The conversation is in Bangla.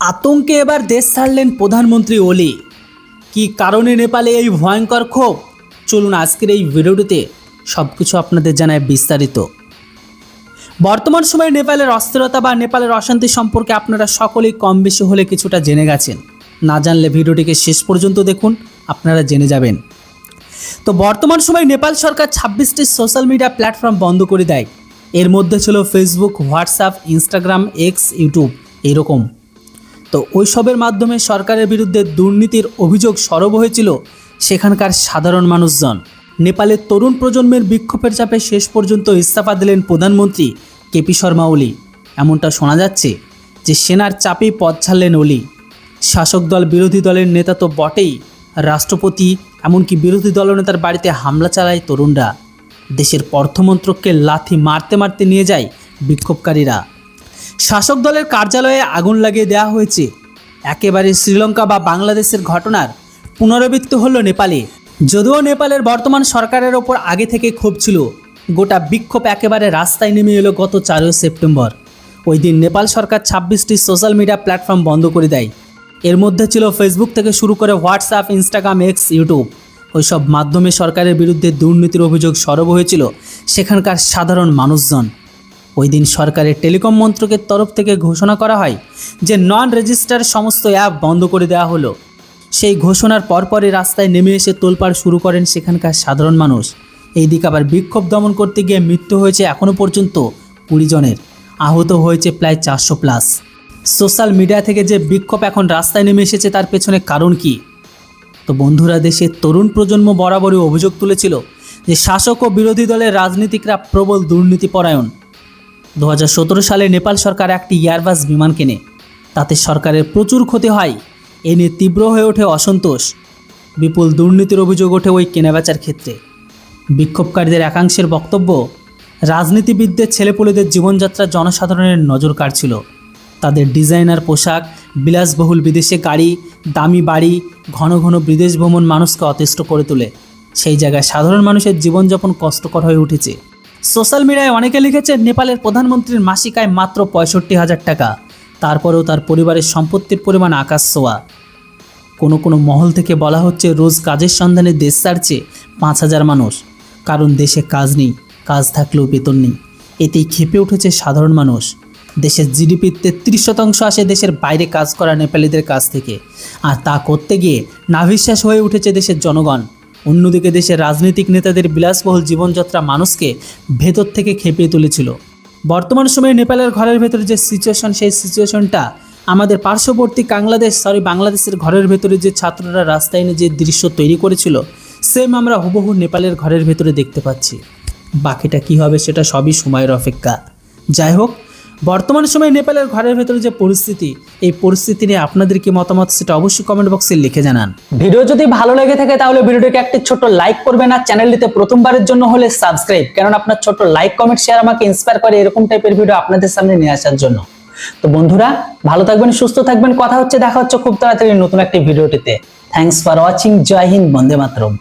আতঙ্কে এবার দেশ ছাড়লেন প্রধানমন্ত্রী ওলি। কি কারণে নেপালে এই ভয়ঙ্কর ক্ষোভ? চলুন আজকের এই ভিডিওটিতে সব কিছু আপনাদের জানায় বিস্তারিত। বর্তমান সময়ে নেপালের অস্থিরতা বা নেপালের অশান্তি সম্পর্কে আপনারা সকলেই কম বেশি হলে কিছুটা জেনে গেছেন। না জানলে ভিডিওটিকে শেষ পর্যন্ত দেখুন, আপনারা জেনে যাবেন। তো বর্তমান সময়ে নেপাল সরকার 26টি সোশ্যাল মিডিয়া প্ল্যাটফর্ম বন্ধ করে দেয়। এর মধ্যে ছিল Facebook, WhatsApp, Instagram, x, YouTube এরকম। তো ওইসবের মাধ্যমে সরকারের বিরুদ্ধে দুর্নীতির অভিযোগ সরব হয়েছিল সেখানকার সাধারণ মানুষজন। নেপালের তরুণ প্রজন্মের বিক্ষোভের চাপে শেষ পর্যন্ত ইস্তফা দিলেন প্রধানমন্ত্রী কেপি শর্মা ওলি। এমনটা শোনা যাচ্ছে যে সেনার চাপেই পদ ছাড়লেন ওলি। শাসক দল বিরোধী দলের নেতা তো বটেই, রাষ্ট্রপতি এমনকি বিরোধী দলনেতার বাড়িতে হামলা চালায় তরুণরা। দেশের অর্থমন্ত্রককে লাথি মারতে মারতে নিয়ে যায় বিক্ষোভকারীরা। শাসক দলের কার্যালয়ে আগুন লাগিয়ে দেওয়া হয়েছে। একেবারে শ্রীলঙ্কা বা বাংলাদেশের ঘটনার পুনরাবৃত্তি হলো নেপালে। যদিও নেপালের বর্তমান সরকারের ওপর আগে থেকে ক্ষোভ ছিল, গোটা বিক্ষোভ একেবারে রাস্তায় নেমে এলো গত 4 সেপ্টেম্বর। ওই দিন নেপাল সরকার 26টি সোশ্যাল মিডিয়া প্ল্যাটফর্ম বন্ধ করে দেয়। এর মধ্যে ছিল ফেসবুক থেকে শুরু করে হোয়াটসঅ্যাপ, ইনস্টাগ্রাম, এক্স, ইউটিউব। ওইসব মাধ্যমে সরকারের বিরুদ্ধে দুর্নীতির অভিযোগ সরব হয়েছিল সেখানকার সাধারণ মানুষজন। ওই দিন সরকারের টেলিকম মন্ত্রকের তরফ থেকে ঘোষণা করা হয় যে নন রেজিস্টার সমস্ত অ্যাপ বন্ধ করে দেওয়া হলো। সেই ঘোষণার পরপরই রাস্তায় নেমে এসে তোলপাড় শুরু করেন সেখানকার সাধারণ মানুষ। এই দিকে আবার বিক্ষোভ দমন করতে গিয়ে মৃত্যু হয়েছে এখনও পর্যন্ত 20 জনের, আহত হয়েছে প্রায় 400+। সোশ্যাল মিডিয়া থেকে যে বিক্ষোভ এখন রাস্তায় নেমে এসেছে তার পেছনে কারণ কি? তো বন্ধুরা, দেশের তরুণ প্রজন্ম বরাবরই অভিযোগ তুলেছিল যে শাসক ও বিরোধী দলের রাজনীতিকরা প্রবল দুর্নীতিপরায়ণ। 2017 সালে নেপাল সরকার একটি এয়ারবাস বিমান কেনে, তাতে সরকারের প্রচুর ক্ষতি হয়। এ নিয়ে তীব্র হয়ে ওঠে অসন্তোষ। বিপুল দুর্নীতির অভিযোগ ওঠে ওই কেনাবেচার ক্ষেত্রে। বিক্ষোভকারীদের একাংশের বক্তব্য, রাজনীতিবিদদের ছেলেপুলেদের জীবনযাত্রা জনসাধারণের নজর কাড়ছিল। তাদের ডিজাইনার পোশাক, বিলাসবহুল বিদেশে গাড়ি, দামি বাড়ি, ঘন ঘন বিদেশ ভ্রমণ মানুষকে অতিষ্ঠ করে তোলে। সেই জায়গায় সাধারণ মানুষের জীবনযাপন কষ্টকর হয়ে উঠেছে। সোশ্যাল মিডিয়ায় অনেকে লিখেছেন নেপালের প্রধানমন্ত্রীর মাসিক আয় মাত্র 65,000 টাকা, তারপরেও তার পরিবারের সম্পত্তির পরিমাণ আকাশ ছোঁয়া। কোনো মহল থেকে বলা হচ্ছে রোজ কাজের সন্ধানে দেশ ছাড়ছে 5,000 মানুষ, কারণ দেশে কাজ নেই, কাজ থাকলেও বেতন নেই। এতেই ক্ষেপে উঠেছে সাধারণ মানুষ। দেশের জিডিপির 33% আসে দেশের বাইরে কাজ করা নেপালিদের কাছ থেকে, আর তা করতে গিয়ে নাভিশ্বাস হয়ে উঠেছে দেশের জনগণ। অন্যদিকে দেশের রাজনৈতিক নেতাদের বিলাসবহুল জীবনযাত্রা মানুষকে ভেতর থেকে খেপিয়ে তুলেছিল। বর্তমান সময়ে নেপালের ঘরের ভেতরে যে সিচুয়েশন, সেই সিচুয়েশনটা আমাদের পার্শ্ববর্তী বাংলাদেশের ঘরের ভেতরে যে ছাত্ররা রাস্তায় এনে যে দৃশ্য তৈরি করেছিল, সেম আমরা হুবহু নেপালের ঘরের ভেতরে দেখতে পাচ্ছি। বাকিটা কি হবে সেটা সবই সময়ের অপেক্ষা। যাই হোক, বর্তমান সময়ে নেপালের ঘরের ভেতরে যে পরিস্থিতি, এই পরিস্থিতি নিয়ে আপনাদের কি মতামত সেটা অবশ্যই কমেন্ট বক্সে লিখে জানান। ভিডিও যদি ভালো লেগে থাকে তাহলে ভিডিওটিকে একটি ছোট লাইক করবেন, আর চ্যানেলটিতে প্রথমবারের জন্য হলে সাবস্ক্রাইব, কারণ আপনার ছোট লাইক, কমেন্ট, শেয়ার আমাকে ইন্সপায়ার করে এরকম টাইপের ভিডিও আপনাদের সামনে নিয়ে আসার জন্য। তো বন্ধুরা, ভালো থাকবেন, সুস্থ থাকবেন। দেখা হচ্ছে খুব তাড়াতাড়ি নতুন একটি ভিডিওটিতে। Thanks for watching. জয় হিন্দ, বন্দে মাতরম।